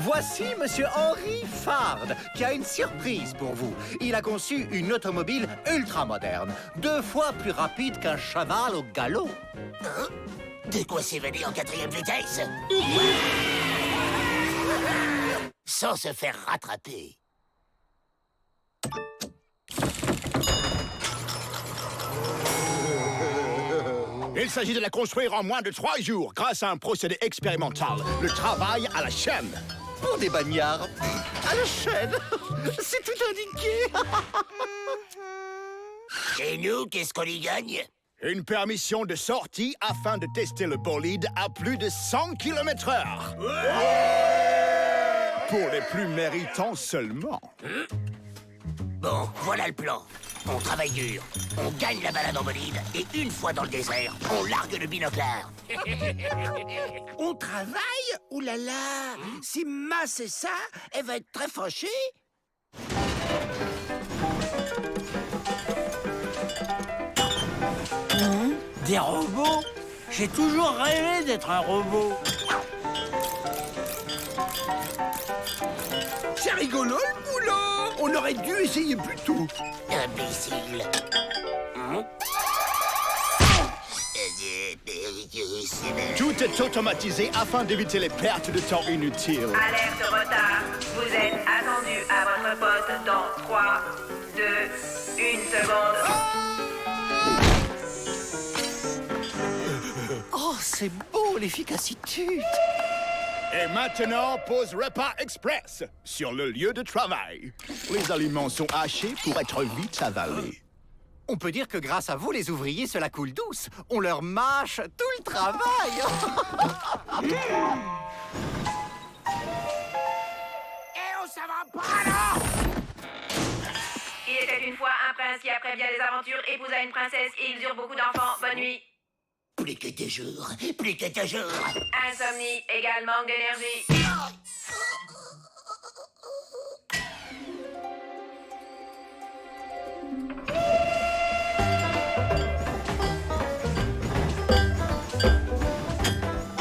Voici Monsieur Henry Fard, qui a une surprise pour vous. Il a conçu une automobile ultra-moderne, 2 fois plus rapide qu'un cheval au galop. Hein? De quoi s'évader en 4e vitesse? Sans se faire rattraper. Il s'agit de la construire en moins de 3 jours grâce à un procédé expérimental, le travail à la chaîne. Pour des bagnards, à la chaîne, c'est tout indiqué. Et nous, qu'est-ce qu'on y gagne? Une permission de sortie afin de tester le bolide à plus de 100 km/h. Pour les plus méritants seulement. Bon, voilà le plan. On travaille dur, on gagne la balade en bolide, et une fois dans le désert, on largue le binoclard. On travaille? Ouh là là! Si Ma c'est ça, elle va être très fâchée. Des robots? J'ai toujours rêvé d'être un robot. C'est rigolo le boulot! On aurait dû essayer plus tôt. Imbécile. Tout est automatisé afin d'éviter les pertes de temps inutiles. Alerte retard. Vous êtes attendu à votre poste dans 3, 2, 1 seconde. Oh, c'est beau, l'efficacité. Et maintenant, pause repas express sur le lieu de travail. Les aliments sont hachés pour être vite avalés. On peut dire que grâce à vous, les ouvriers, cela coule douce. On leur mâche tout le travail. Et on s'en va pas là! Il était une fois un prince qui, après bien des aventures, épousa une princesse et ils eurent beaucoup d'enfants. Bonne nuit. Plus que toujours, plus que toujours. Insomnie égale manque d'énergie.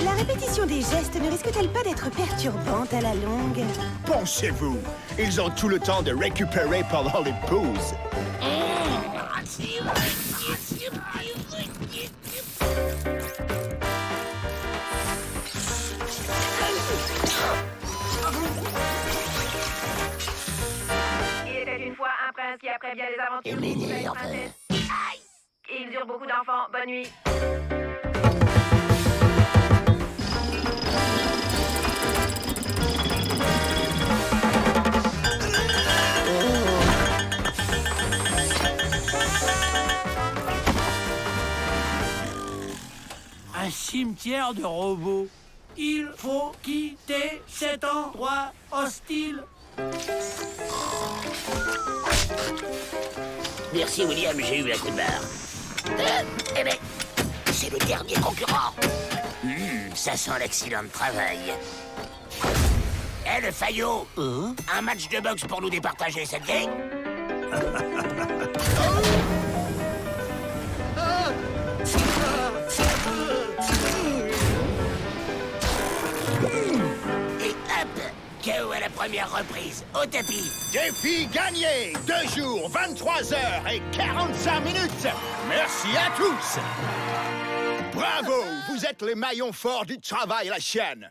La répétition des gestes ne risque-t-elle pas d'être perturbante à la longue? Pensez-vous, ils ont tout le temps de récupérer pendant les pauses. Il était une fois un prince qui, après bien des aventures, Il épousa une m'énerve. princesse. Ils eurent beaucoup d'enfants. Bonne nuit. Un cimetière de robots. Il faut quitter cet endroit hostile. Merci William, j'ai eu un coup de barre. Eh ben, c'est le dernier concurrent. Ça sent l'accident de travail. Eh le faillot, un match de boxe pour nous départager cette gang? Et hop, KO à la première reprise, au tapis. Défi gagné! 2 jours, 23 heures et 45 minutes! Merci à tous! Bravo! Vous êtes les maillons forts du travail à la chaîne!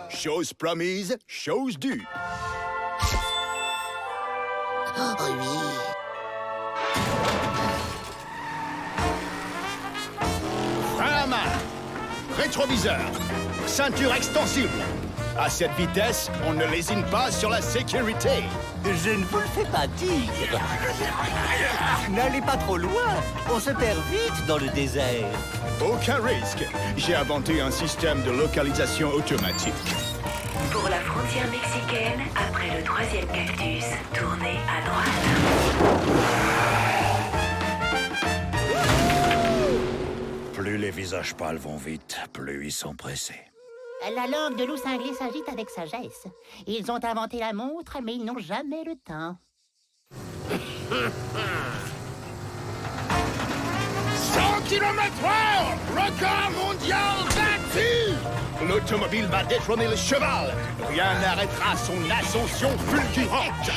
Chose promise, chose due. Oh oui. Frein à main, rétroviseur, ceinture extensible. À cette vitesse, on ne lésine pas sur la sécurité. Je ne vous le fais pas dire. N'allez pas trop loin. On se perd vite dans le désert. Aucun risque. J'ai inventé un système de localisation automatique. Pour la frontière mexicaine, après le 3e cactus, tournez à droite. Plus les visages pâles vont vite, plus ils sont pressés. La langue de loup cinglé s'agite avec sagesse. Ils ont inventé la montre, mais ils n'ont jamais le temps. 100 km/h! Record mondial battu! L'automobile va détrôner le cheval. Rien n'arrêtera son ascension fulgurante.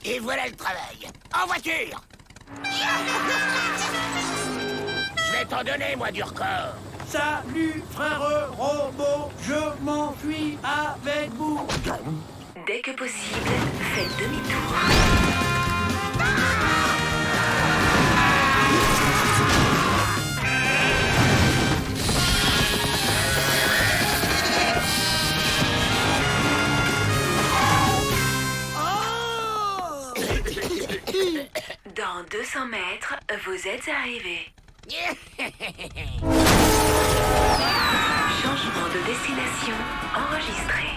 Et voilà le travail. En voiture. Je vais t'en donner, moi, du record. Salut, frère robot, je m'enfuis avec vous. Dès que possible, faites demi-tour. Dans 200 mètres, vous êtes arrivés. Changement de destination enregistré.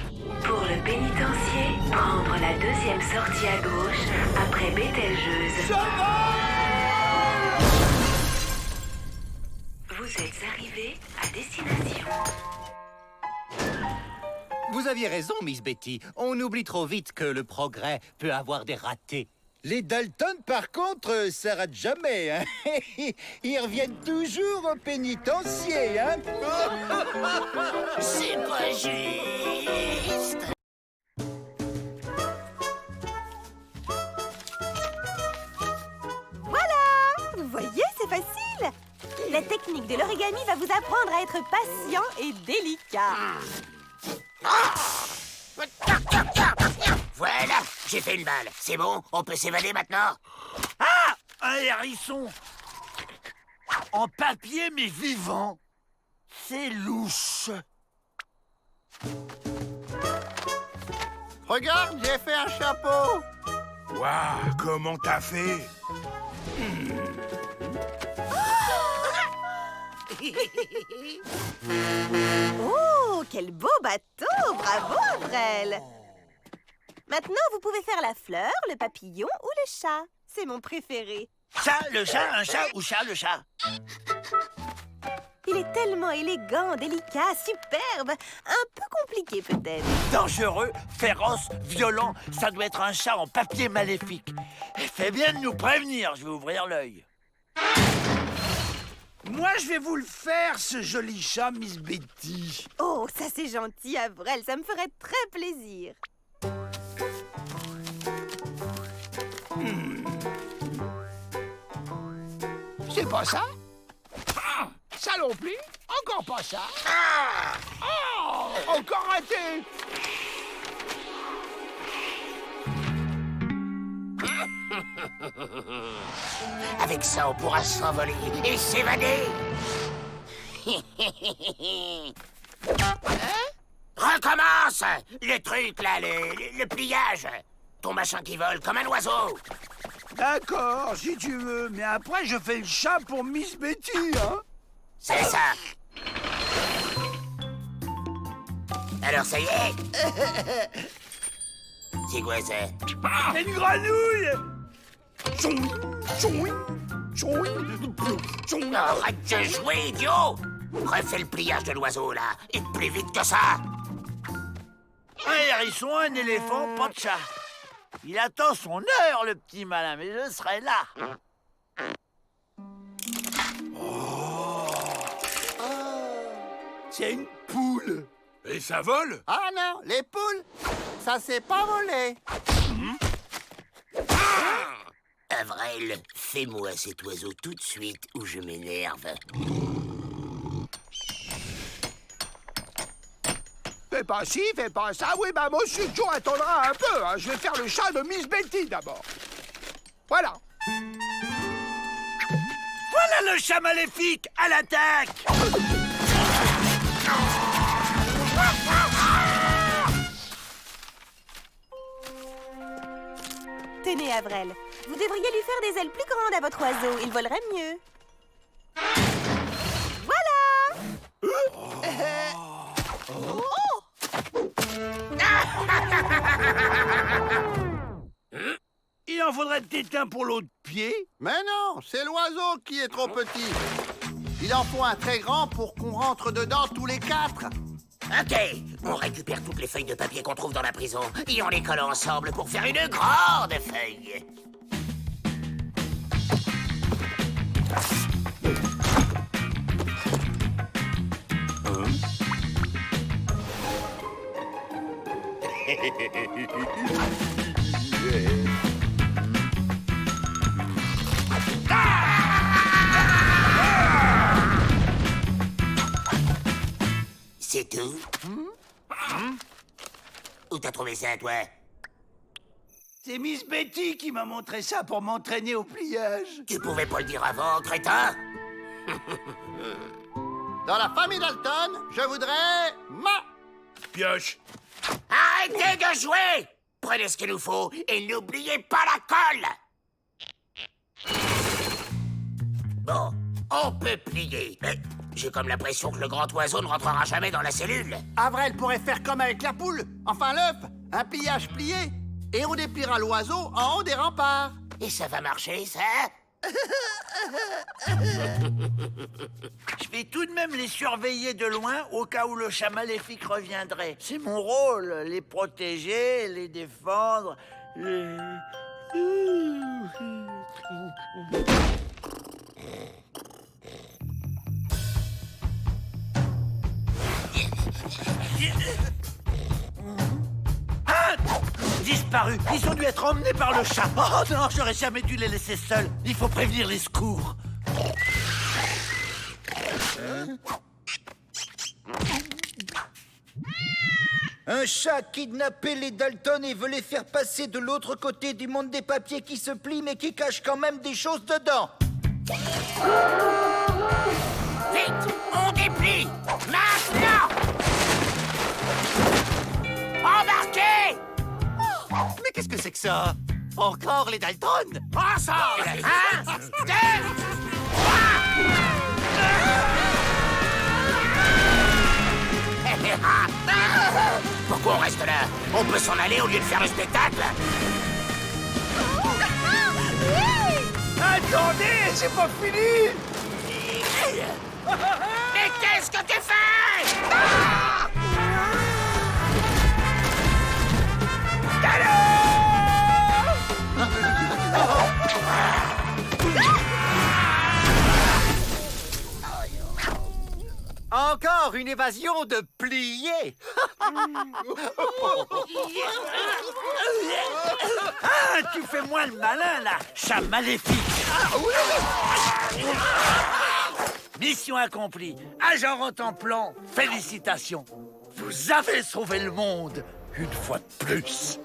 Pour le pénitencier, prendre la deuxième sortie à gauche après Bételgeuse. Vous êtes arrivés à destination. Vous aviez raison, Miss Betty. On oublie trop vite que le progrès peut avoir des ratés. Les Dalton, par contre, ça rate jamais, hein. Ils reviennent toujours au pénitencier, hein. C'est pas juste. Voilà! Vous voyez, c'est facile! La technique de l'origami va vous apprendre à être patient et délicat. Voilà, j'ai fait une balle. C'est bon, on peut s'évader maintenant. Ah! Un hérisson en papier mais vivant. C'est louche. Regarde, j'ai fait un chapeau. Waouh, comment t'as fait? Oh, quel beau bateau! Bravo, Avrel! Maintenant, vous pouvez faire la fleur, le papillon ou le chat. C'est mon préféré. Ça, le chat, un chat ou chat, le chat? Il est tellement élégant, délicat, superbe. Un peu compliqué, peut-être. Dangereux, féroce, violent, ça doit être un chat en papier maléfique. Fais bien de nous prévenir, je vais ouvrir l'œil. Moi, je vais vous le faire, ce joli chat, Miss Betty. Oh, ça c'est gentil, Avrel. Ça me ferait très plaisir. C'est pas ça? Ah, ça non plus? Encore pas ça? Oh, encore raté! Avec ça, on pourra s'envoler et s'évader. Recommence! Le truc, là, le pliage. Ton machin qui vole comme un oiseau. D'accord, si tu veux, mais après, je fais le chat pour Miss Betty, hein? C'est ça. Alors, ça y est. C'est quoi ça? C'est une grenouille! Arrête de jouer, idiot! Refais le pliage de l'oiseau, là, et plus vite que ça! Un hérisson, un éléphant, pas de chat. Il attend son heure, le petit malin, mais je serai là. C'est une poule! Et ça vole? Ah non, les poules, ça s'est pas volé. Avrel, fais-moi cet oiseau tout de suite ou je m'énerve. Fais pas ci, fais pas ça. Oui, bah moi aussi, Joe attendra un peu. Hein. Je vais faire le chat de Miss Betty d'abord. Voilà. Voilà le chat maléfique, à l'attaque! Tenez, Avrel. Vous devriez lui faire des ailes plus grandes à votre oiseau. Il volerait mieux. Voilà! Il en faudrait peut-être un pour l'autre pied. Mais non, c'est l'oiseau qui est trop petit. Il en faut un très grand pour qu'on rentre dedans tous les quatre. Ok, on récupère toutes les feuilles de papier qu'on trouve dans la prison et on les colle ensemble pour faire une grande feuille. C'est tout? Où t'as trouvé ça, toi? C'est Miss Betty qui m'a montré ça pour m'entraîner au pliage. Tu pouvais pas le dire avant, crétin? Dans la famille Dalton, je voudrais... Pioche. Arrêtez de jouer! Prenez ce qu'il nous faut et n'oubliez pas la colle! Bon, on peut plier. Mais j'ai comme l'impression que le grand oiseau ne rentrera jamais dans la cellule. Avril pourrait faire comme avec la poule, enfin l'œuf, un pliage plié, et on dépliera l'oiseau en haut des remparts. Et ça va marcher, ça? Je vais tout de même les surveiller de loin au cas où le chat maléfique reviendrait. C'est mon rôle, les protéger, les défendre. Ah! Disparu. Ils ont dû être emmenés par le chat. Oh non, j'aurais jamais dû les laisser seuls. Il faut prévenir les secours. Un chat a kidnappé les Dalton et veut les faire passer de l'autre côté du monde des papiers qui se plient mais qui cachent quand même des choses dedans. Vite, on déplie! Maintenant! Embarquez! Mais qu'est-ce que c'est que ça? Encore les Dalton? Ensemble! 1, 2, 3! Pourquoi on reste là? On peut s'en aller au lieu de faire le spectacle? Attendez, c'est pas fini! Mais qu'est-ce que tu fais? Encore une évasion de pliés. Ah, tu fais moins le malin, là, chat maléfique. Mission accomplie. Agent Rentemplant, félicitations. Vous avez sauvé le monde, une fois de plus.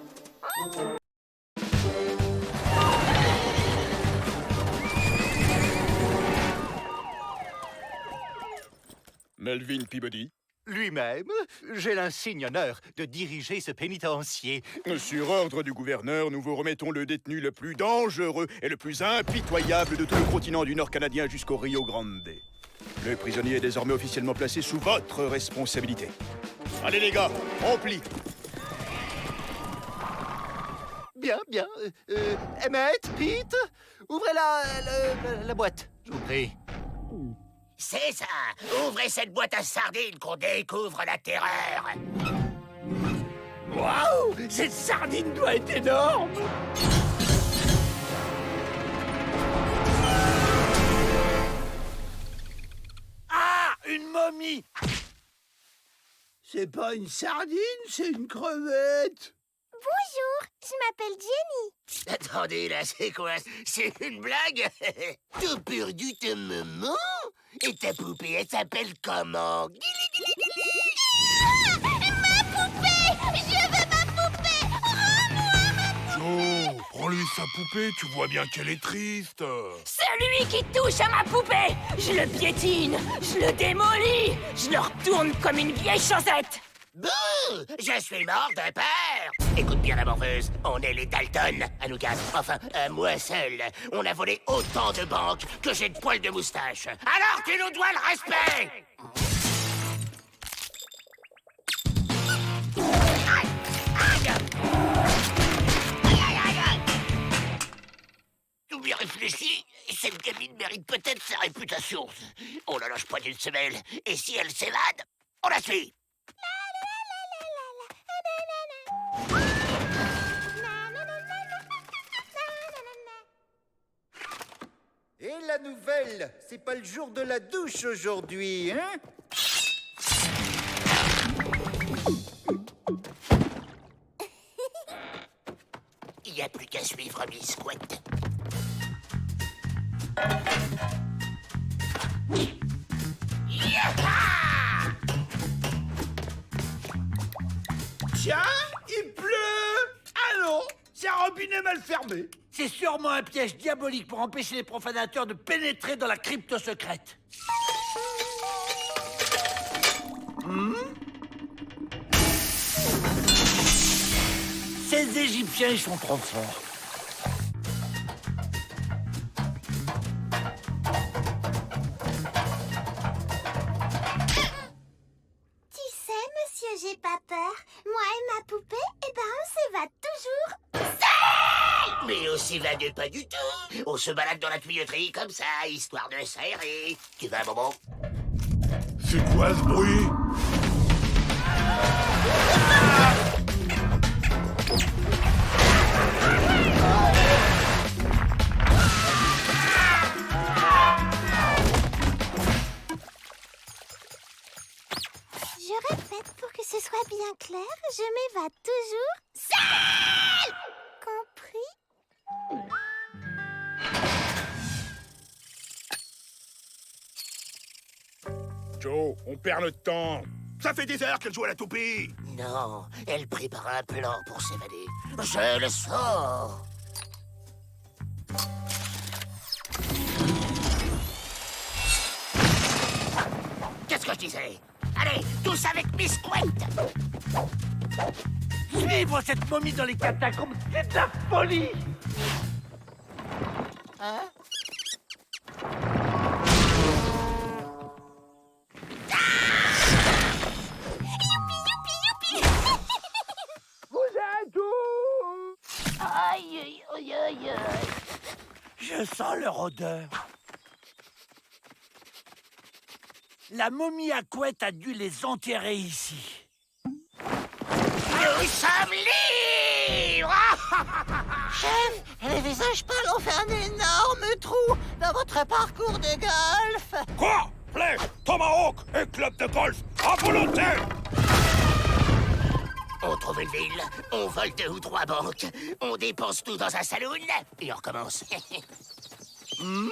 Melvin Peabody. Lui-même, j'ai l'insigne honneur de diriger ce pénitencier. Sur ordre du gouverneur, nous vous remettons le détenu le plus dangereux et le plus impitoyable de tout le continent du Nord canadien jusqu'au Rio Grande. Le prisonnier est désormais officiellement placé sous votre responsabilité. Allez les gars, on plie. Bien, bien. Emmett, Pete, ouvrez la boîte, je vous prie. C'est ça! Ouvrez cette boîte à sardines qu'on découvre la terreur! Waouh! Cette sardine doit être énorme! Ah! Une momie! C'est pas une sardine, c'est une crevette! Bonjour, je m'appelle Jenny. Attendez, là, c'est quoi? C'est une blague? T'as perdu ta maman? Et ta poupée, elle s'appelle comment? Ma poupée! Je veux ma poupée! Joe, prends-lui sa poupée, tu vois bien qu'elle est triste. Celui qui touche à ma poupée, je le piétine, je le démolis, je le retourne comme une vieille chaussette. Bouh! Je suis mort de peur! Écoute bien, la morveuse, on est les Dalton, à nous quatre. Enfin, à moi seul. On a volé autant de banques que j'ai de poils de moustache. Alors tu nous dois le respect! Aïe! Aïe! Aïe, aïe, aïe! Tout bien réfléchi, cette gamine mérite peut-être sa réputation. On la lâche pas d'une semelle, et si elle s'évade, on la suit! Et la nouvelle, c'est pas le jour de la douche aujourd'hui, hein? suivre Bisquette. Tiens, il pleut! Ah non, c'est un robinet mal fermé. C'est sûrement un piège diabolique pour empêcher les profanateurs de pénétrer dans la crypte secrète. Ces Égyptiens, ils sont trop forts. Tu sais, monsieur, j'ai pas peur. Moi et ma poupée, eh ben, on s'évade toujours. Mais on s'évade pas du tout. On se balade dans la tuyauterie comme ça, histoire de s'aérer. Tu veux un bonbon? C'est quoi ce bruit? Je répète pour que ce soit bien clair, je m'évade toujours seule. Compris? Joe, on perd notre temps. Ça fait des heures qu'elle joue à la toupie. Non, elle prépare un plan pour s'évader. Je le sens. Qu'est-ce que je disais? Allez, tous avec Bisquette! Suivre cette momie dans les catacombes, c'est de la folie! Hein? Aïe, aïe, aïe, aïe, aïe. Je sens leur odeur. La momie à couette a dû les enterrer ici. Nous sommes libres! Chef, les visages pâles ont fait un énorme trou dans votre parcours de golf. Quoi? Flèche, tomahawk et club de golf à volonté. On trouve une ville, on vole 2 ou 3 banques, on dépense tout dans un saloon et on recommence. Il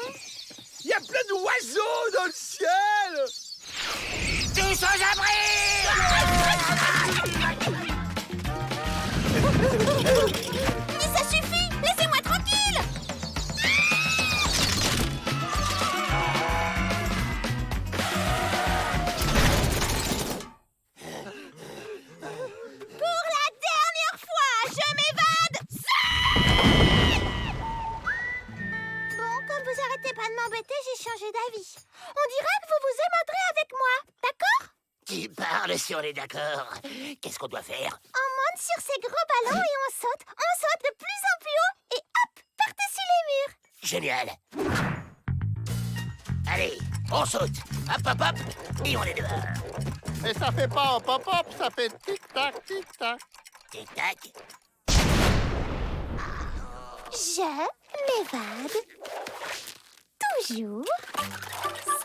y a plein d'oiseaux dans le ciel! Tous aux abris! Mais ça suffit! Laissez-moi tranquille! Pour la dernière fois, je m'évade seule! Bon, comme vous arrêtez pas de m'embêter, j'ai changé d'avis. On dira que vous vous évaderez avec moi, d'accord? Tu parles si on est d'accord. Qu'est-ce qu'on doit faire? On monte sur ces gros ballons et on saute de plus en plus haut et hop, par-dessus les murs. Génial. Allez, on saute. Hop, hop, hop. Et on est dehors. Et ça fait pas hop hop hop, ça fait tic-tac, tic-tac. Tic-tac. Je m'évade toujours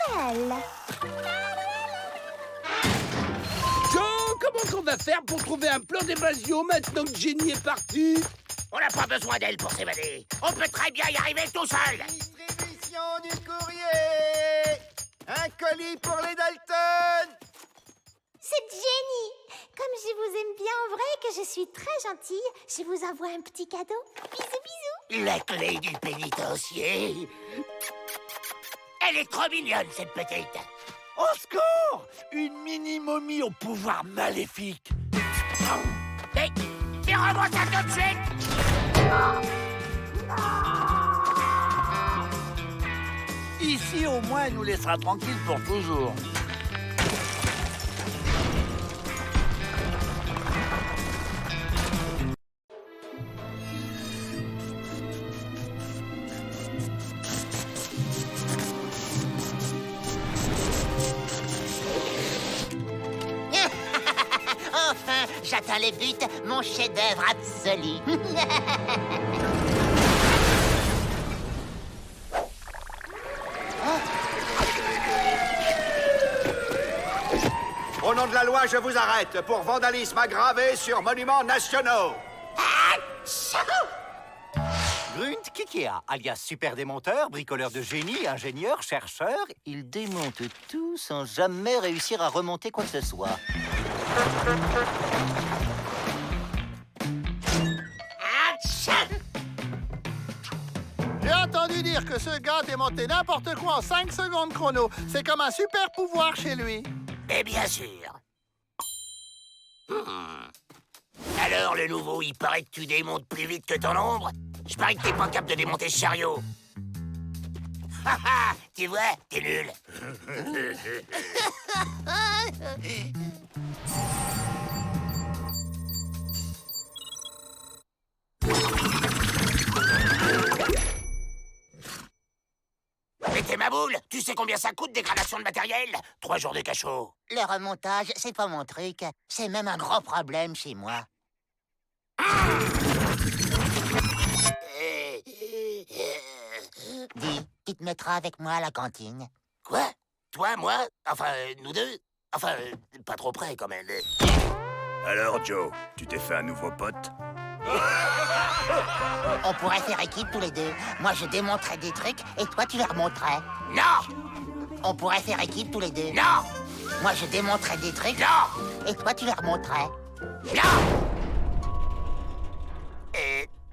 seule. Joe, comment qu'on va faire pour trouver un plan d'évasion maintenant que Jenny est partie? On n'a pas besoin d'elle pour s'évader. On peut très bien y arriver tout seul. Distribution du courrier. Un colis pour les Dalton. C'est Jenny. Comme je vous aime bien en vrai et que je suis très gentille, je vous envoie un petit cadeau. Bisous, bisous. La clé du pénitencier. Elle est trop mignonne, cette petite. Au secours! Une mini-momie au pouvoir maléfique. Hé, rends-moi ça tout de suite. Ici, au moins, elle nous laissera tranquille pour toujours. Enfin, j'atteins les buts, mon chef-d'œuvre absolu. Au nom de la loi, je vous arrête pour vandalisme aggravé sur monuments nationaux. Grunt Kikea, alias super démonteur, bricoleur de génie, ingénieur, chercheur. Il démonte tout sans jamais réussir à remonter quoi que ce soit. J'ai entendu dire que ce gars démontait n'importe quoi en 5 secondes chrono. C'est comme un super pouvoir chez lui. Mais bien sûr. Alors, le nouveau, il paraît que tu démontes plus vite que ton ombre. Je parie que t'es pas capable de démonter ce chariot. Haha, tu vois, t'es nul. Mais t'es ma boule, tu sais combien ça coûte dégradation de matériel? 3 jours de cachot. Le remontage, c'est pas mon truc. C'est même un gros problème chez moi. Dis, tu te mettras avec moi à la cantine. Quoi? Toi, moi? Enfin, nous deux? Enfin, pas trop près quand même. Alors, Joe, tu t'es fait un nouveau pote? On pourrait faire équipe tous les deux. Moi, je démonterais des trucs et toi, tu les remonterais. Non! On pourrait faire équipe tous les deux. Non! Moi, je démonterais des trucs. Non! Et toi, tu les remonterais. Non!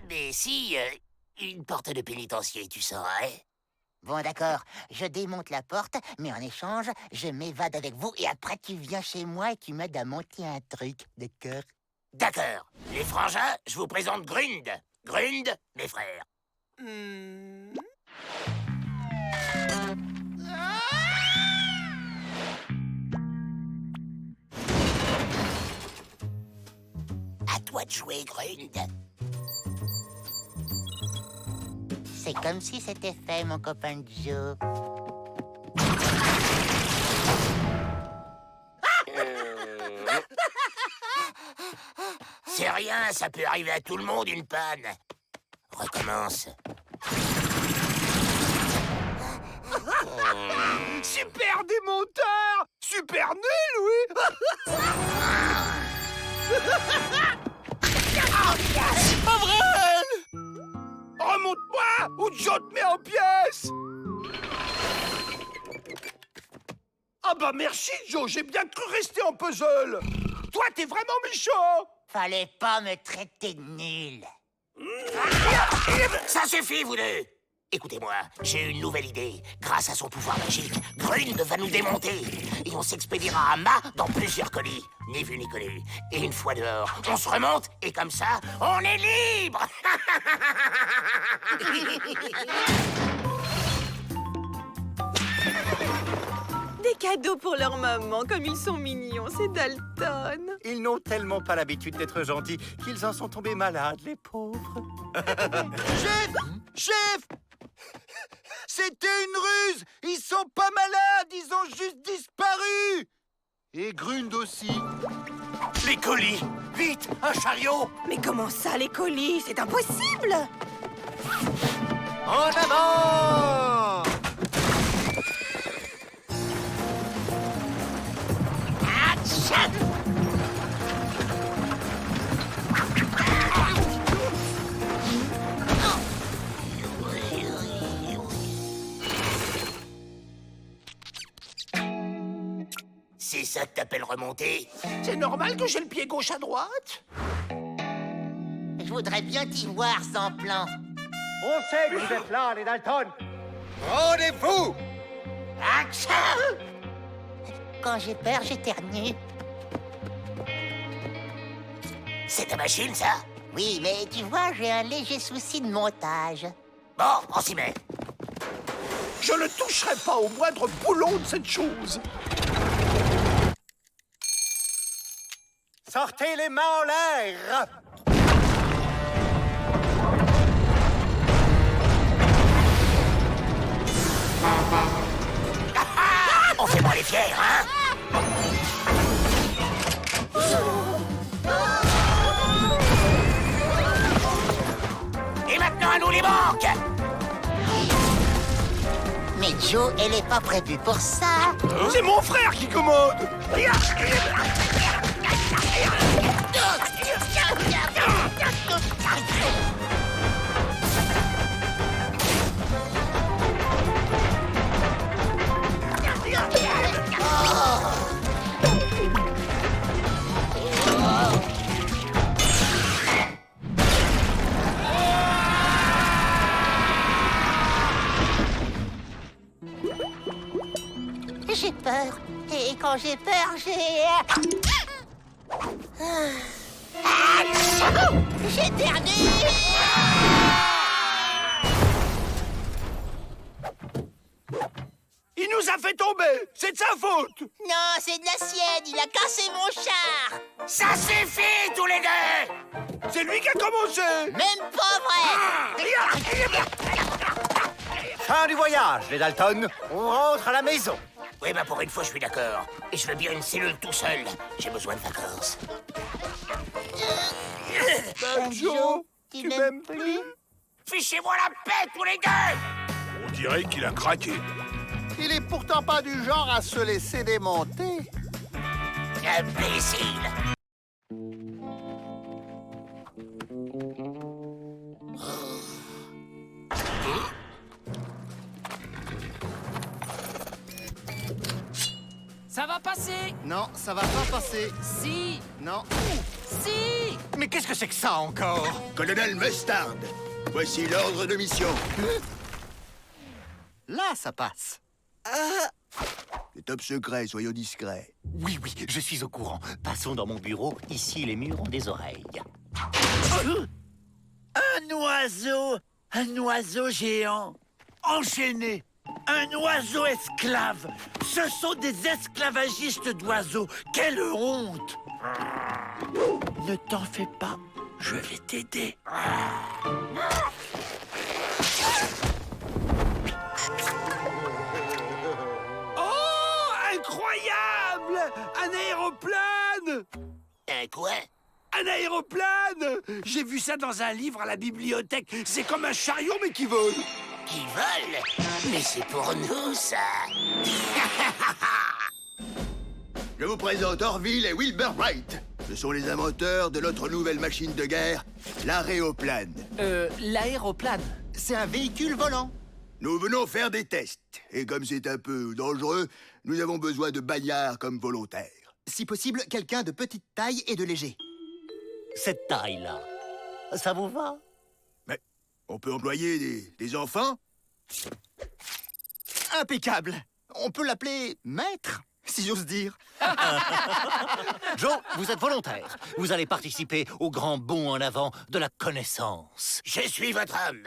Mais si, une porte de pénitencier, tu saurais? Bon, d'accord. Je démonte la porte, mais en échange, je m'évade avec vous et après, tu viens chez moi et tu m'aides à monter un truc, d'accord? D'accord. Les frangins, je vous présente Grund. Grund, mes frères. À toi de jouer, Grund. C'est comme si c'était fait, mon copain Joe. C'est rien, ça peut arriver à tout le monde, une panne. Recommence. Super démonteur! Super nul, oui! Avril! Remonte-moi ou Joe te met en pièces! Ah bah merci, Joe, j'ai bien cru rester en puzzle! Toi, t'es vraiment méchant! Fallait pas me traiter de nul. Ça suffit, vous deux! Écoutez-moi, j'ai une nouvelle idée. Grâce à son pouvoir magique, Grund va nous démonter. Et on s'expédiera à mât dans plusieurs colis. Ni vu ni connu. Et une fois dehors, on se remonte et comme ça, on est libre. Des cadeaux pour leur maman, comme ils sont mignons, c'est Dalton. Ils n'ont tellement pas l'habitude d'être gentils qu'ils en sont tombés malades, les pauvres. Chef! Chef! C'était une ruse! Ils sont pas malades, ils ont juste disparu! Et Grund aussi. Les colis! Vite, un chariot! Mais comment ça, les colis? C'est impossible! En avant! C'est ça que t'appelles remonter? C'est normal que j'ai le pied gauche à droite? Je voudrais bien t'y voir sans plan. On sait que vous êtes là, les Dalton. Rendez-vous! Quand j'ai peur, j'éternue. C'est ta machine, ça? Oui, mais tu vois, j'ai un léger souci de montage. Bon, on s'y met. Je ne toucherai pas au moindre boulon de cette chose. Sortez les mains en l'air! On fait moins les fiers, hein? Et maintenant, à nous les banques! Mais Joe, elle est pas prévue pour ça. C'est mon frère qui commande! J'ai peur. Et quand j'ai peur, j'ai... J'éternue. Il nous a fait tomber. C'est de sa faute. Non, c'est de la sienne. Il a cassé mon char. Ça suffit, tous les deux! C'est lui qui a commencé. Même pas vrai. Fin du voyage, les Dalton. On rentre à la maison. Oui, bah pour une fois, je suis d'accord. Et je veux bien une cellule tout seul. J'ai besoin de vacances. Banjo, tu m'aimes plus? Fichez-moi la paix, tous les deux! On dirait qu'il a craqué. Il est pourtant pas du genre à se laisser démonter. Imbécile! Ça va passer. Non, ça va pas passer. Si. Non. Si. Mais qu'est-ce que c'est que ça encore? Colonel Mustard, voici l'ordre de mission. Là, ça passe. C'est top secret, soyons discrets. Oui, oui, je suis au courant. Passons dans mon bureau. Ici, les murs ont des oreilles. Un oiseau géant, enchaîné, un oiseau esclave. Ce sont des esclavagistes d'oiseaux. Quelle honte! Ne t'en fais pas, je vais t'aider. Oh, incroyable! Un aéroplane! Un quoi? Un aéroplane! J'ai vu ça dans un livre à la bibliothèque. C'est comme un chariot, mais qui vole. Qui vole? Mais c'est pour nous, ça! Je vous présente Orville et Wilbur Wright. Ce sont les inventeurs de notre nouvelle machine de guerre, l'aéroplane. L'aéroplane. C'est un véhicule volant. Nous venons faire des tests. Et comme c'est un peu dangereux, nous avons besoin de bagnards comme volontaires. Si possible, quelqu'un de petite taille et de léger. Cette taille-là, ça vous va? Mais on peut employer des enfants? Impeccable. On peut l'appeler maître, si j'ose dire. Joe, vous êtes volontaire. Vous allez participer au grand bond en avant de la connaissance. Je suis votre homme.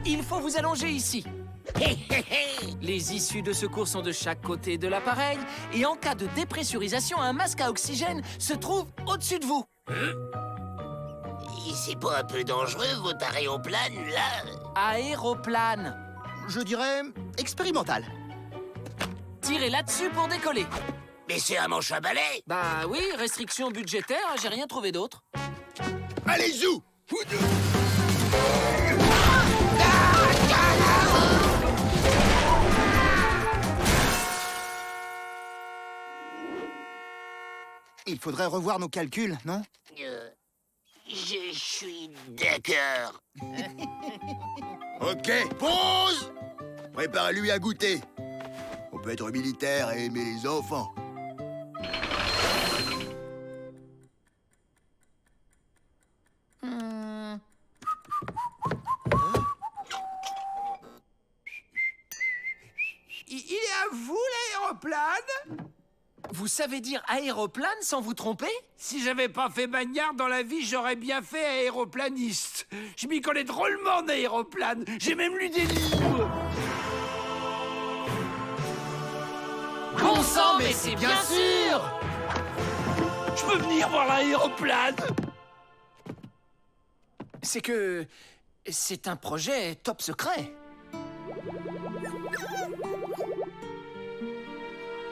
Il faut vous allonger ici. Les issues de secours sont de chaque côté de l'appareil et en cas de dépressurisation, un masque à oxygène se trouve au-dessus de vous. C'est pas un peu dangereux, votre aéroplane, là? Aéroplane. Je dirais expérimental. Tirez là-dessus pour décoller. Mais c'est un manche à balai. Bah oui, restriction budgétaire, j'ai rien trouvé d'autre. Allez, zou! Il faudrait revoir nos calculs, non? Je suis d'accord. Ok, pause! Prépare-lui à goûter. On peut être militaire et aimer les enfants. Il est à vous, l'aéroplane? Vous savez dire aéroplane sans vous tromper? Si j'avais pas fait bagnard dans la vie, j'aurais bien fait aéroplaniste. Je m'y connais drôlement en aéroplane. J'ai même lu des livres. Bon sang, mais c'est bien sûr! Je peux venir voir l'aéroplane? C'est que... c'est un projet top secret.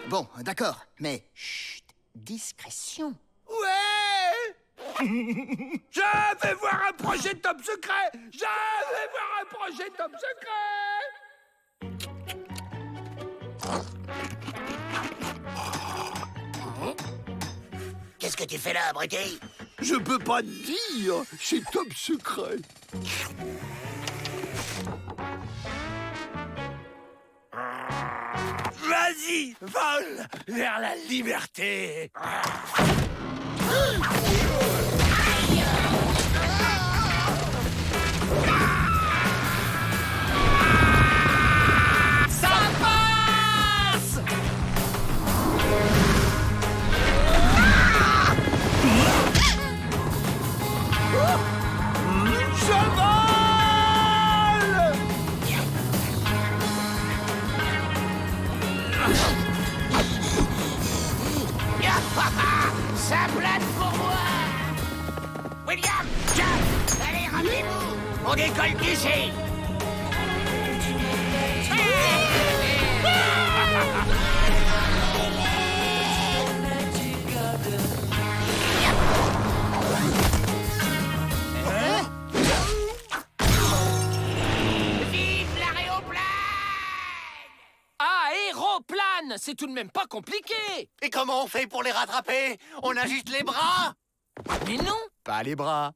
Bon, d'accord, mais chut, discrétion. Ouais! Je vais voir un projet top secret! Je vais voir un projet top secret! Qu'est-ce que tu fais là, abruti? Je peux pas te dire, c'est top secret. Vas-y, vole vers la liberté! Rappelez-vous, on décolle d'ici. Vive l'aéroplane! Ah, aéroplane! C'est tout de même pas compliqué! Et comment on fait pour les rattraper? On agite les bras? Mais non! Pas les bras.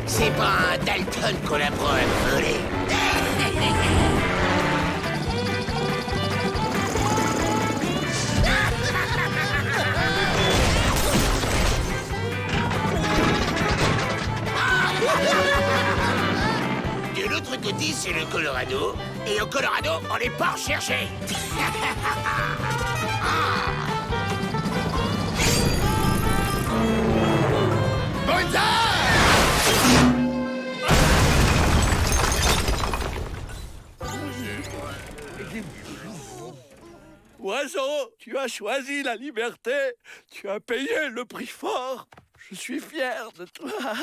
C'est pas un Dalton qu'on apprend à voler. De l'autre côté, c'est le Colorado. Et au Colorado, on n'est pas recherché. Oiseau, tu as choisi la liberté. Tu as payé le prix fort. Je suis fier de toi.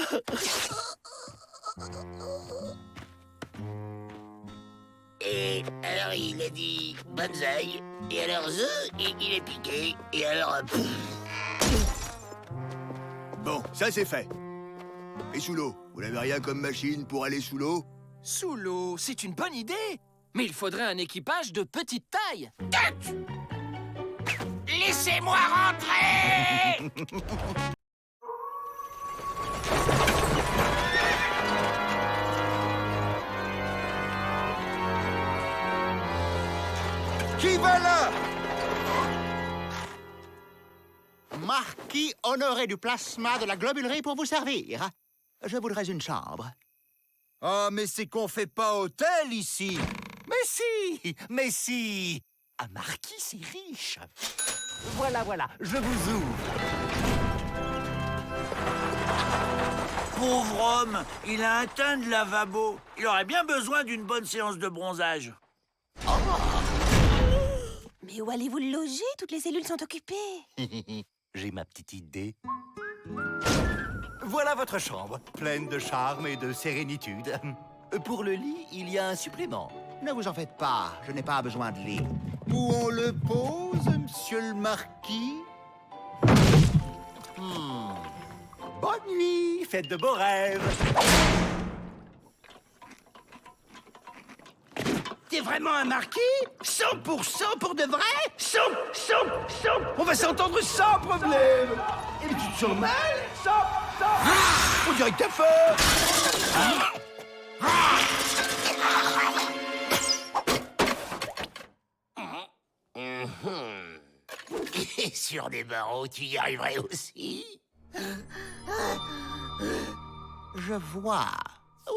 Et alors il a dit bonsaï. Et alors il est piqué. Et alors... Bon, ça c'est fait. Et sous l'eau, vous n'avez rien comme machine pour aller sous l'eau? Sous l'eau, c'est une bonne idée! Mais il faudrait un équipage de petite taille! Laissez-moi rentrer! Qui va là? Marquis Honoré du plasma de la globulerie pour vous servir. Je voudrais une chambre. Oh, mais c'est qu'on fait pas hôtel ici. Mais si! Un marquis, c'est riche. Voilà, je vous ouvre. Pauvre homme, il a un teint de lavabo. Il aurait bien besoin d'une bonne séance de bronzage. Mais où allez-vous le loger? Toutes les cellules sont occupées. J'ai ma petite idée. Voilà votre chambre, pleine de charme et de sérénitude. Pour le lit, il y a un supplément. Ne vous en faites pas, je n'ai pas besoin de lit. Où on le pose, monsieur le marquis? Bonne nuit, faites de beaux rêves. T'es vraiment un marquis? 100% pour de vrai? 100! On va s'entendre sans problème! Et tu te sens mal? 100! On dirait que t'as faim! Et sur des barreaux, tu y arriverais aussi? Je vois.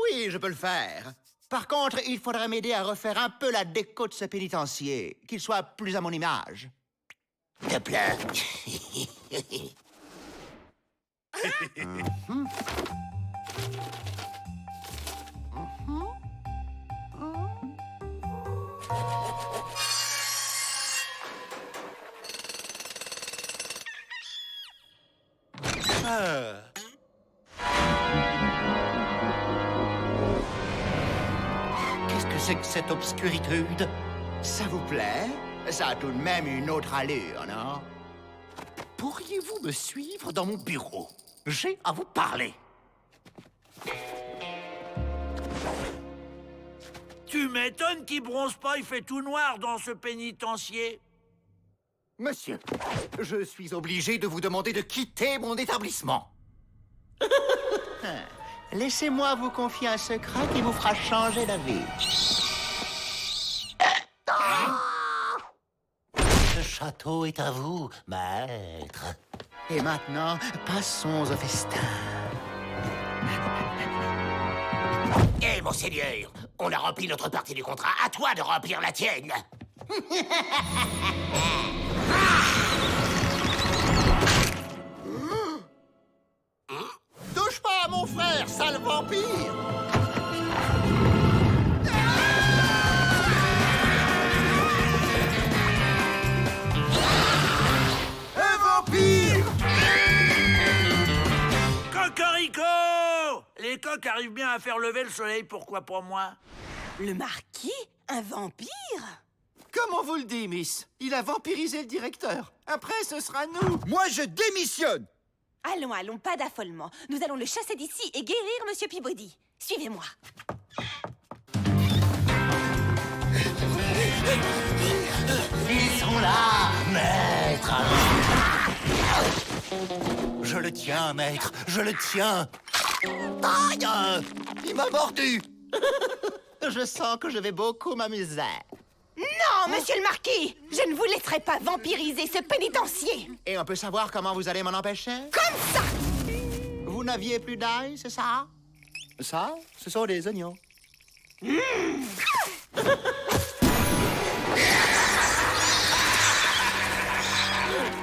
Oui, je peux le faire. Par contre, il faudrait m'aider à refaire un peu la déco de ce pénitencier, qu'il soit plus à mon image. Top là. Qu'est-ce que c'est que cette obscuritude? Ça vous plaît? Ça a tout de même une autre allure, non? Pourriez-vous me suivre dans mon bureau? J'ai à vous parler. Tu m'étonnes qu'il bronze pas, il fait tout noir dans ce pénitencier. Monsieur, je suis obligé de vous demander de quitter mon établissement. Laissez-moi vous confier un secret qui vous fera changer d'avis. Ce château est à vous, maître. Et maintenant, passons au festin. Eh, mon seigneur, on a rempli notre partie du contrat. À toi de remplir la tienne. Touche pas à mon frère, sale vampire! les coqs arrivent bien à faire lever le soleil, pourquoi pas moi? Le marquis? Un vampire? Comme on vous le dit, Miss, il a vampirisé le directeur. Après, ce sera nous. Moi, je démissionne. Allons, allons, pas d'affolement. Nous allons le chasser d'ici et guérir Monsieur Peabody. Suivez-moi. Ils sont là, maître. Je le tiens, maître, je le tiens. Aïe! Il m'a mordu. Je sens que je vais beaucoup m'amuser. Non, monsieur le marquis! Je ne vous laisserai pas vampiriser ce pénitencier! Et on peut savoir comment vous allez m'en empêcher? Comme ça! Vous n'aviez plus d'ail, c'est ça? Ça, ce sont des oignons.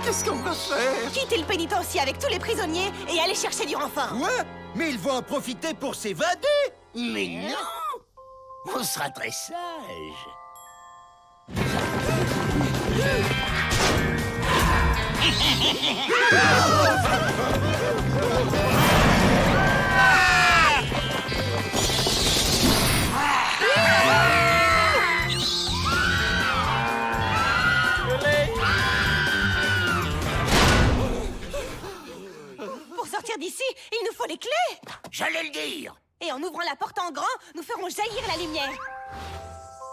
Qu'est-ce qu'on va faire? Quittez le pénitencier avec tous les prisonniers et allez chercher du renfort! Ouais, mais ils vont en profiter pour s'évader. Mais non! On sera très sage. Pour sortir d'ici, il nous faut les clés! J'allais le dire. Et en ouvrant la porte en grand, nous ferons jaillir la lumière.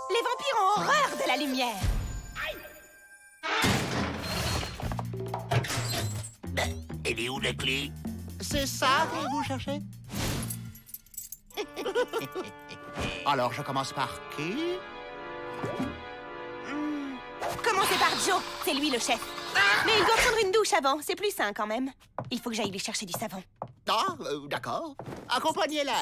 Les vampires ont horreur de la lumière. Elle est où la clé? C'est ça que vous cherchez? Alors, je commence par qui? Commencez par Joe, c'est lui le chef. Mais il doit prendre une douche avant, c'est plus sain quand même. Il faut que j'aille lui chercher du savon. Ah, d'accord. Accompagnez-la.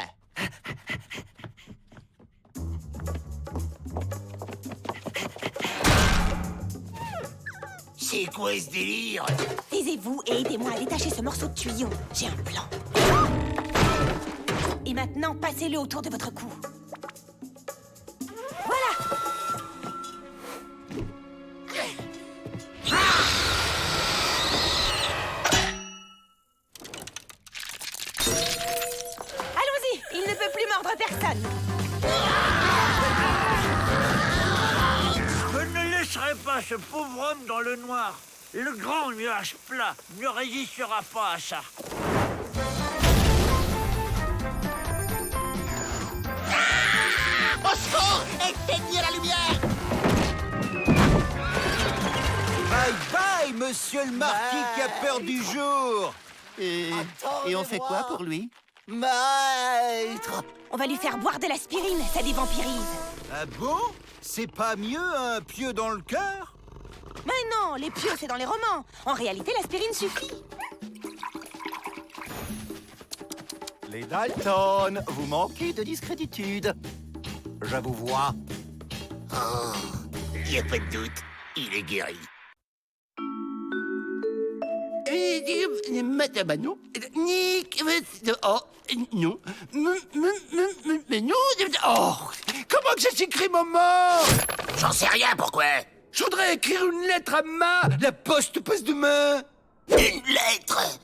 C'est quoi ce délire? Taisez-vous et aidez-moi à détacher ce morceau de tuyau. J'ai un plan. Et maintenant, passez-le autour de votre cou. Voilà! Allons-y! Il ne peut plus mordre personne! Je ne laisserai pas ce pauvre homme dans le noir. Le grand nuage plat ne résistera pas à ça. Au secours! Éteignez la lumière! Bye bye, monsieur le marquis qui a peur du jour. Et on fait quoi pour lui? Maître! On va lui faire boire de l'aspirine, ça dévampirise. Ah bon? C'est pas mieux un pieu dans le cœur? Mais non, les pieux, c'est dans les romans. En réalité, l'aspirine suffit. Les Dalton, vous manquez de discréditude. Je vous vois. Oh, y a pas de doute, il est guéri. Madame Manon, Nick, oh, non, mais non, oh, comment que ça s'écrit, maman? J'en sais rien, pourquoi? Je voudrais écrire une lettre à Ma, la poste passe demain. Une lettre?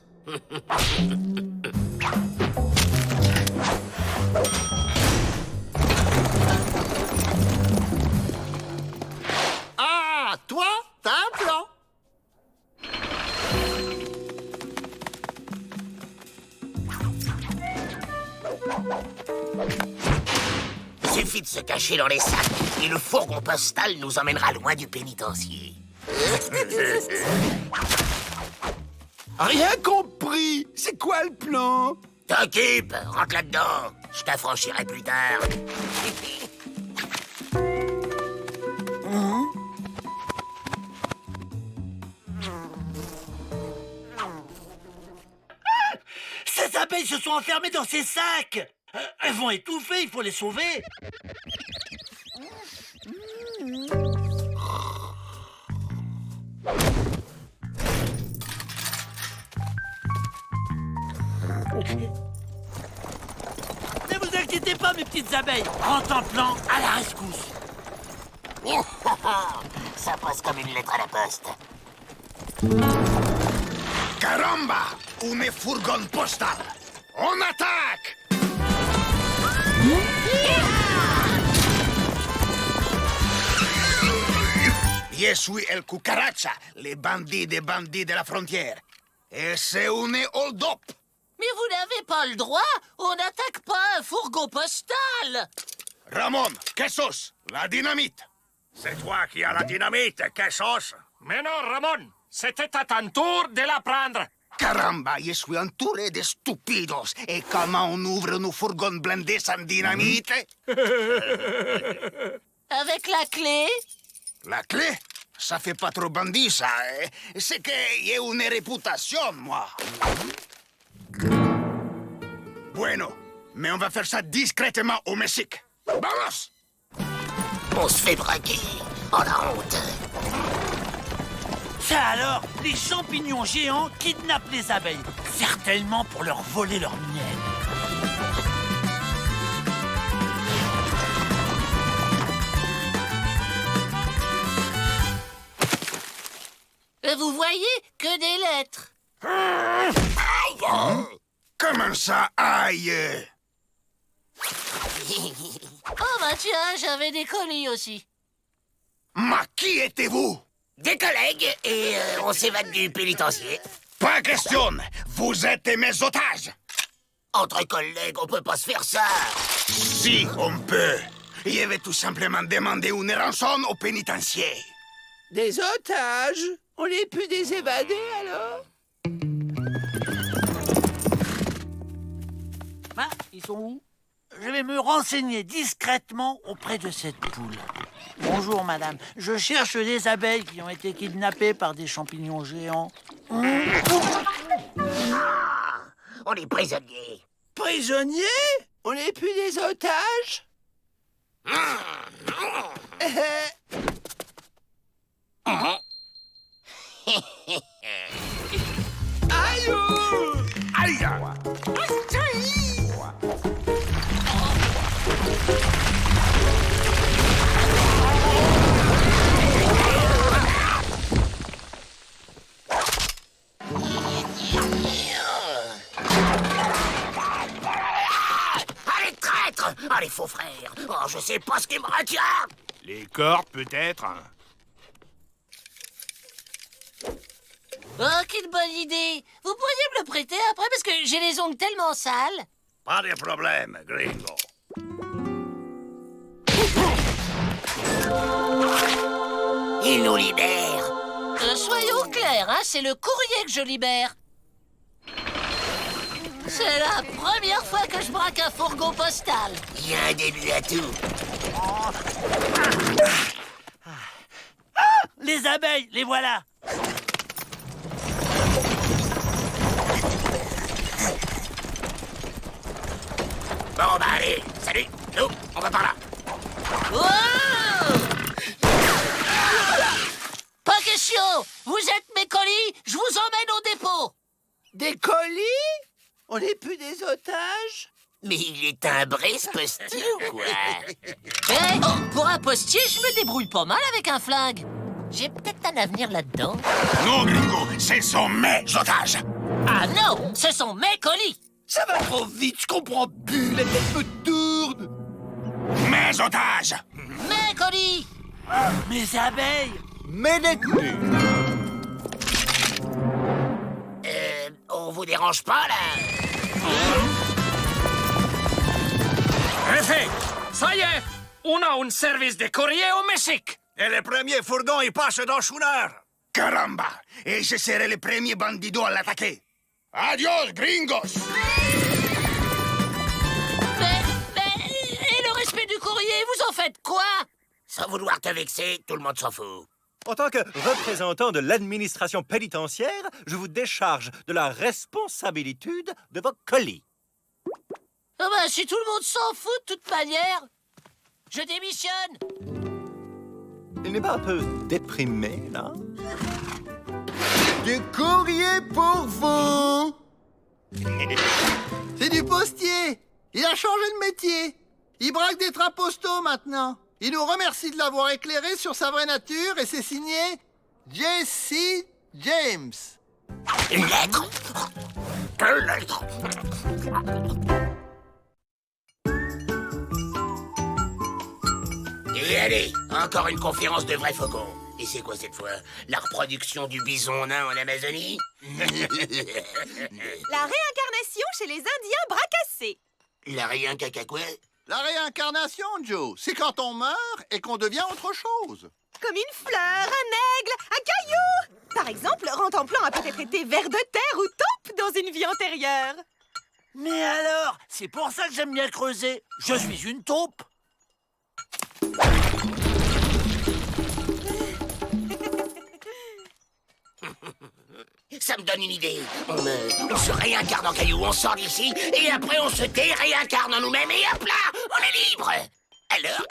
Ah, toi, t'as un plan. Suffit de se cacher dans les sacs et le fourgon postal nous emmènera loin du pénitencier. Rien compris. C'est quoi le plan? T'occupe, rentre là-dedans. Je t'affranchirai plus tard. Ces abeilles se sont enfermées dans ces sacs. Elles vont étouffer, il faut les sauver. Ne vous inquiétez pas, mes petites abeilles. En plan à la rescousse. Ça passe comme une lettre à la poste. Caramba! Une fourgon postal! On attaque! Je suis El Cucaracha, les bandits des bandits de la frontière. Et c'est un hold-up. Mais vous n'avez pas le droit. On n'attaque pas un fourgon postal. Ramon, Quesos, la dynamite. C'est toi qui as la dynamite, Quesos. Mais non, Ramon, c'était à ton tour de la prendre. Caramba, je suis entouré de stupidos. Et comment on ouvre nos fourgons blindés sans dynamite? Avec la clé? La clé? Ça fait pas trop bandit, ça. C'est que j'ai une réputation, moi. Bueno, mais on va faire ça discrètement au Mexique. Vamos! On se fait braquer. Oh, la honte. Ça alors, les champignons géants kidnappent les abeilles. Certainement pour leur voler leur miel. Vous voyez que des lettres. Aïe! Comment ça, aïe? Oh bah tiens, j'avais des colis aussi. Ma, qui étiez-vous? Des collègues et on s'évade du pénitencier. Pas question! Vous êtes mes otages! Entre collègues, on peut pas se faire ça. Si, on peut. Je vais tout simplement demander une rançon au pénitencier. Des otages? On les pu les évader, alors? Bah, ils sont où? Je vais me renseigner discrètement auprès de cette poule. Bonjour, madame. Je cherche des abeilles qui ont été kidnappées par des champignons géants. On est prisonniers. Prisonniers? On est plus des otages? Aïe! Aïe! Allez, traître! Allez, faux frère! Oh, je sais pas ce qui me retient! Les cordes, peut-être. Oh, quelle bonne idée! Vous pourriez me le prêter après parce que j'ai les ongles tellement sales. Pas de problème, gringo. Il nous libère. Soyons clairs, hein, c'est le courrier que je libère. C'est la première fois que je braque un fourgon postal. Il y a un début à tout. Les abeilles, les voilà. Bon, bah allez, salut, nous, on va par là. Oh! Pas question! Vous êtes mes colis, je vous emmène au dépôt. Des colis? On n'est plus des otages? Mais il est timbré, ce postier, ou quoi? Eh, pour un postier, je me débrouille pas mal avec un flingue. J'ai peut-être un avenir là-dedans. Non, gringo, ce sont mes otages. Ah non, ce sont mes colis. Ça va trop vite, je comprends plus, la tête me tourne. Mes otages. Mes colis. Mes abeilles. Mes détenus. On vous dérange pas, là? Effet, ça y est, on a un service de courrier au Mexique. Et le premier fourgon, il passe dans une heure. Caramba! Et je serai le premier bandido à l'attaquer. Adios, gringos! Et le respect du courrier, vous en faites quoi? Sans vouloir te vexer, tout le monde s'en fout. En tant que représentant de l'administration pénitentiaire, je vous décharge de la responsabilité de vos colis. Ah bah, si tout le monde s'en fout de toute manière, je démissionne. Il n'est pas un peu déprimé, là? Du courrier pour vous! C'est du postier! Il a changé de métier! Il braque des trains postaux maintenant! Il nous remercie de l'avoir éclairé sur sa vraie nature et c'est signé Jesse James. Une lettre? Quelle lettre? Et allez, encore une conférence de vrais faucons. Et c'est quoi cette fois? La reproduction du bison nain en Amazonie? La réincarnation chez les Indiens bras cassés. La réincarnation quoi? La réincarnation, Joe, c'est quand on meurt et qu'on devient autre chose. Comme une fleur, un aigle, un caillou. Par exemple, Rentemplant a peut-être été ver de terre ou taupe dans une vie antérieure. Mais alors, c'est pour ça que j'aime bien creuser. Je suis une taupe. Ça me donne une idée. On se réincarne en caillou, on sort d'ici, et après on se déréincarne en nous-mêmes, et hop là, on est libre. Alors?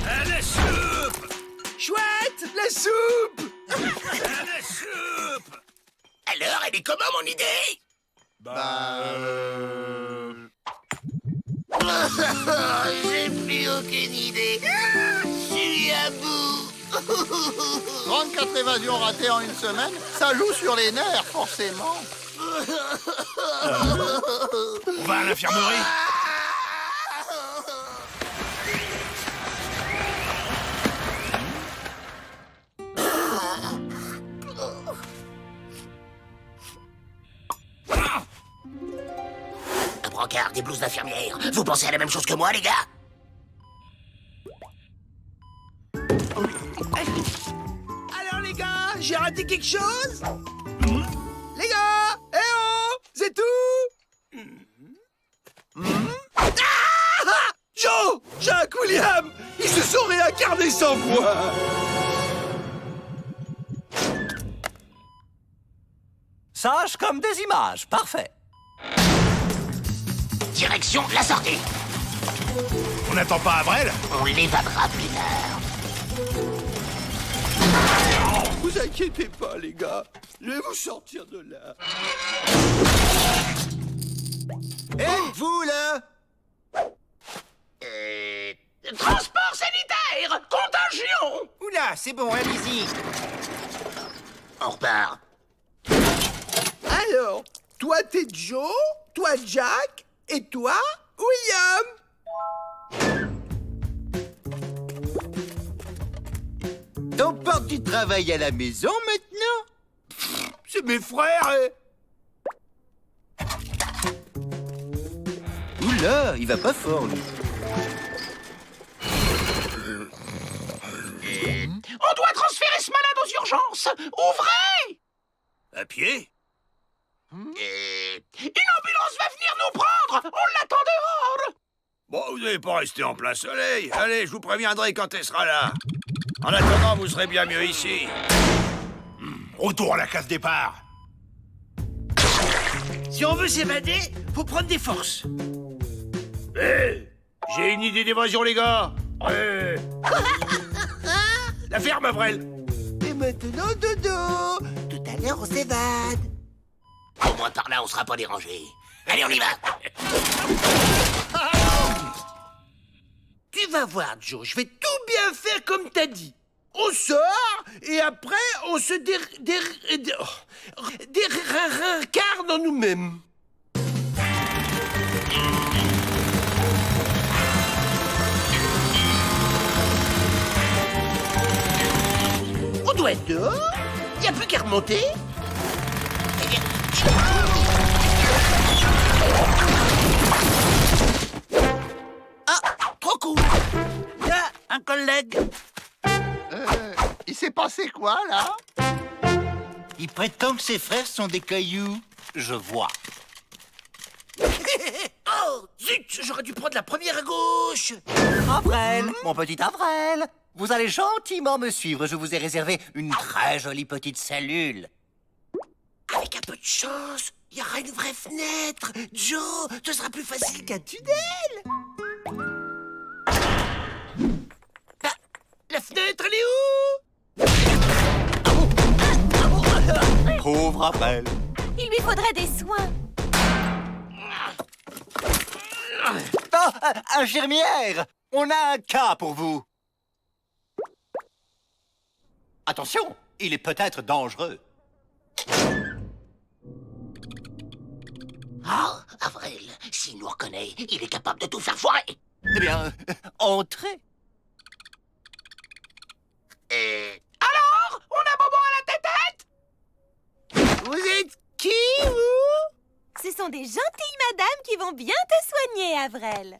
La soupe! Chouette, la soupe! La soupe! Alors, elle est comment mon idée? J'ai plus aucune idée. Je suis à bout. 34 évasions ratées en une semaine, ça joue sur les nerfs, forcément. On va à l'infirmerie? Un brancard, des blouses d'infirmière. Vous pensez à la même chose que moi, les gars? Alors les gars, j'ai raté quelque chose? Les gars, eh oh, c'est tout? Ah! Joe, Jack, William, ils se sont réincarnés sans moi. Sage comme des images, parfait. Direction la sortie. On n'attend pas Avril? On l'évadera plus tard. Vous inquiétez pas, les gars. Je vais vous sortir de là. Et vous, là? Transport sanitaire! Contagion! Oula, c'est bon, allez-y. On repart. Alors, toi t'es Joe, toi Jack, et toi William. On porte du travail à la maison, maintenant? C'est mes frères, Oula, il va pas fort, lui. On doit transférer ce malade aux urgences! Ouvrez! À pied? Une ambulance va venir nous prendre! On l'attend dehors! Bon, vous n'allez pas rester en plein soleil. Allez, je vous préviendrai quand elle sera là. En attendant, vous serez bien mieux ici. Retour à la case départ. Si on veut s'évader, faut prendre des forces. Hé, j'ai une idée d'évasion, les gars. La ferme, Avril. Et maintenant, dodo. Tout à l'heure, on s'évade. Au moins par là, on sera pas dérangé. Allez, on y va! Tu vas voir, Joe, je vais tout bien faire comme t'as dit. On sort, et après, on se réincarne en nous-mêmes. On doit être dehors. Il n'y a plus qu'à remonter. Trop cool! Là, un collègue. Il s'est passé quoi, là? Il prétend que ses frères sont des cailloux. Je vois. Oh, zut, j'aurais dû prendre la première à gauche. Avril, mon petit Avril, vous allez gentiment me suivre. Je vous ai réservé une très jolie petite cellule. Avec un peu de chance, il y aura une vraie fenêtre. Joe, ce sera plus facile qu'un tunnel. Ah, la fenêtre, elle est où? Pauvre Avril. Il lui faudrait des soins. Oh, infirmière, on a un cas pour vous. Attention, il est peut-être dangereux. Oh, Avril, s'il nous reconnaît, il est capable de tout faire foirer. Eh bien, entrez. sont des gentilles madames qui vont bien te soigner, Avrel.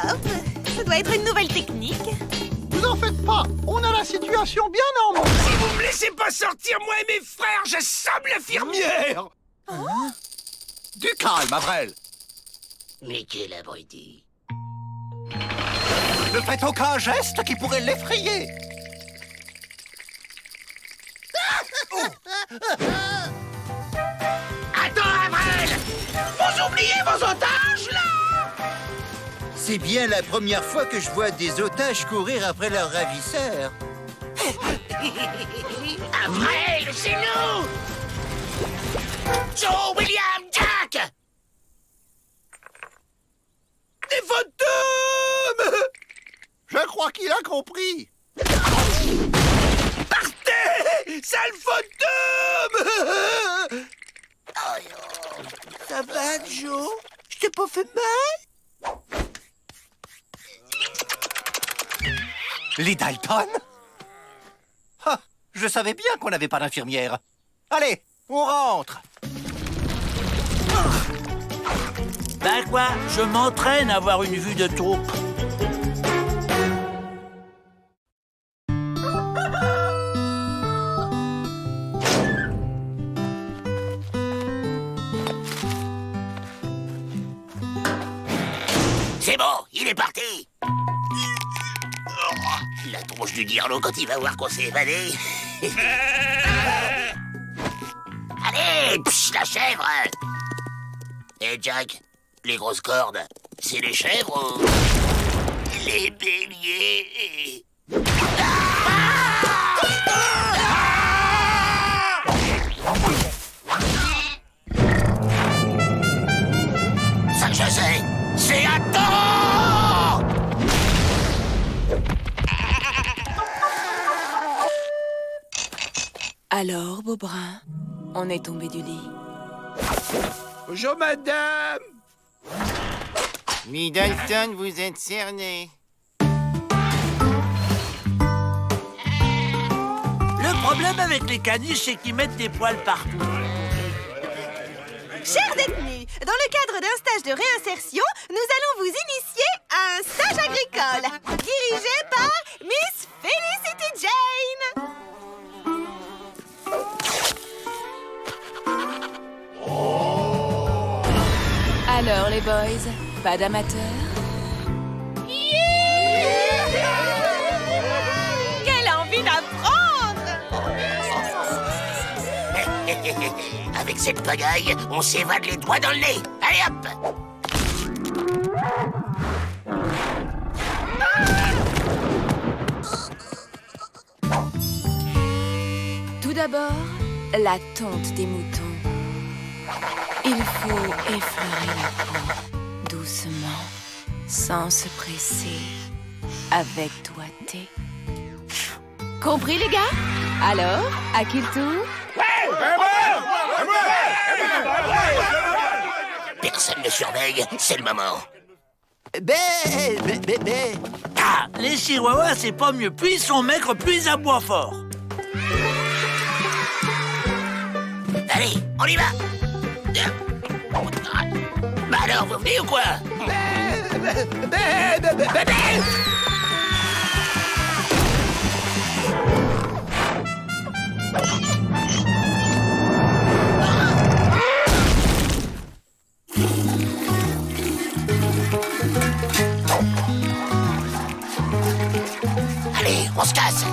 Hop, ça doit être une nouvelle technique. Vous en faites pas, on a la situation bien en main. Si vous me laissez pas sortir, moi et mes frères, je somme l'infirmière. Du calme, Avrel. Mais quel abruti. Ne faites aucun geste qui pourrait l'effrayer. Attends, Avrel! Vous oubliez vos otages, là? C'est bien la première fois que je vois des otages courir après leurs ravisseurs. Avrel, c'est nous! Joe, William, Jack! Des fantômes! Je crois qu'il a compris. Partez! Sale fantôme! Ça va, Joe? Je t'ai pas fait mal? Les Dalton? Ah, je savais bien qu'on n'avait pas d'infirmière. Allez, on rentre. Ben quoi, je m'entraîne à avoir une vue de troupe. C'est bon, il est parti! La tronche du dirlo quand il va voir qu'on s'est évadé. Allez, psh, la chèvre! Et Jack, les grosses cordes, c'est les chèvres ou les béliers? Ça je sais, c'est un taureau! Alors, Beaubrun, on est tombé du lit. Bonjour, madame! Mis Dalton, vous êtes cerné. Le problème avec les caniches, c'est qu'ils mettent des poils partout. Chers détenus, dans le cadre d'un stage de réinsertion, nous allons vous initier à un stage agricole, dirigé par Miss Felicity Jane. Alors, les boys, pas d'amateurs? Quelle envie d'apprendre! Avec cette pagaille, on s'évade les doigts dans le nez. Allez hop! Tout d'abord, la tonte des moutons. Il faut effleurer la peau, doucement, sans se presser, avec doigté. Compris, les gars? Alors, à qui le tour? Personne ne surveille, c'est le moment. Ah, les chihuahuas, c'est pas mieux. Plus ils sont maigres, plus ils aboient fort. Allez, on y va! Bah alors, vous venez ou quoi? Allez, on se casse!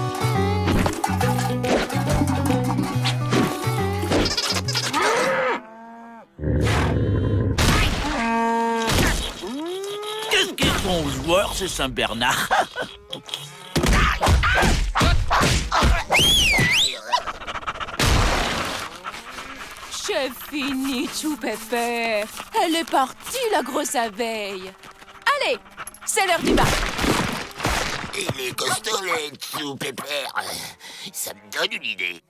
Qu'est-ce qu'ils sont joueurs, ces Saint-Bernard? C'est fini, Chou Pépère. Elle est partie, la grosse abeille. Allez, c'est l'heure du bar. Il est costaud, le Chou Pépère. Ça me donne une idée.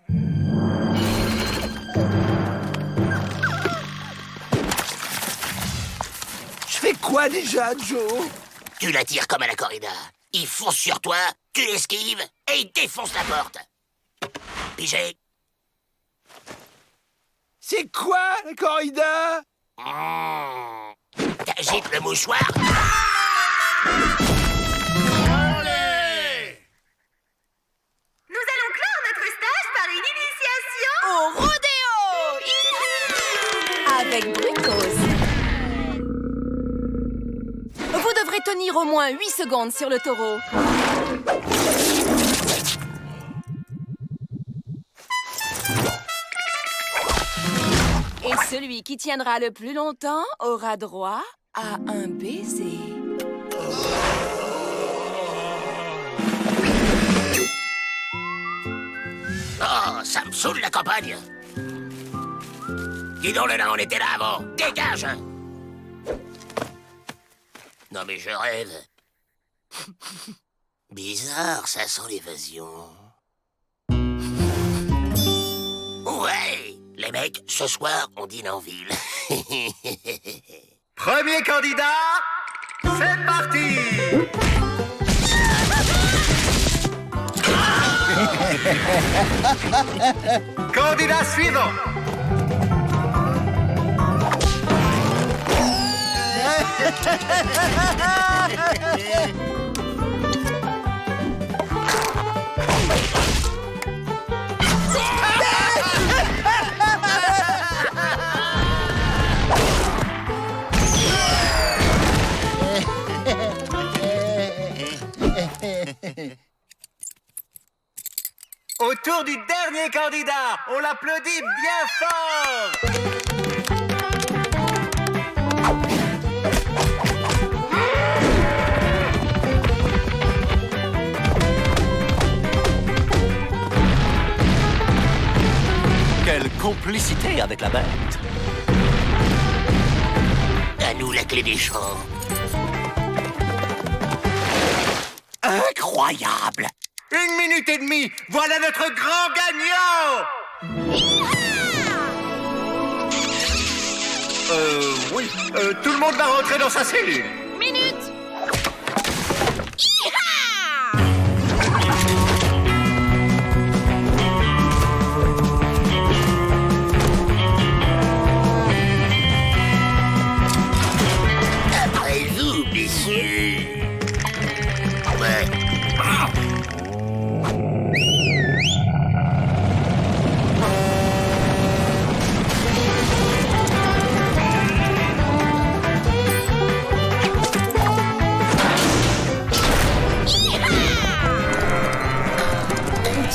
Je fais quoi déjà, Joe? Tu la tires comme à la corrida. Il fonce sur toi, tu l'esquives et il défonce la porte. Pigé. C'est quoi, la corrida? T'agites le mouchoir. Nous allons clore notre stage par une initiation au rodéo. Avec Brucos. Vous devrez tenir au moins 8 secondes sur le taureau. Et celui qui tiendra le plus longtemps aura droit à un baiser. Oh, ça me saoule la campagne. Dis donc, là, on était là avant. Dégage. Non, mais je rêve. Bizarre, ça sent l'évasion. Ouais. Les mecs, ce soir, on dîne en ville. Premier candidat, c'est parti. Candidat suivant. Au tour du dernier candidat, on l'applaudit bien fort. Quelle complicité avec la bête. À nous la clé des champs. Incroyable. 1 minute et demie, voilà notre grand gagnant. Oui, tout le monde va rentrer dans sa cellule. Minute. Après vous, messieurs. Ouais.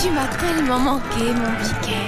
Tu m'as tellement manqué, mon piquet.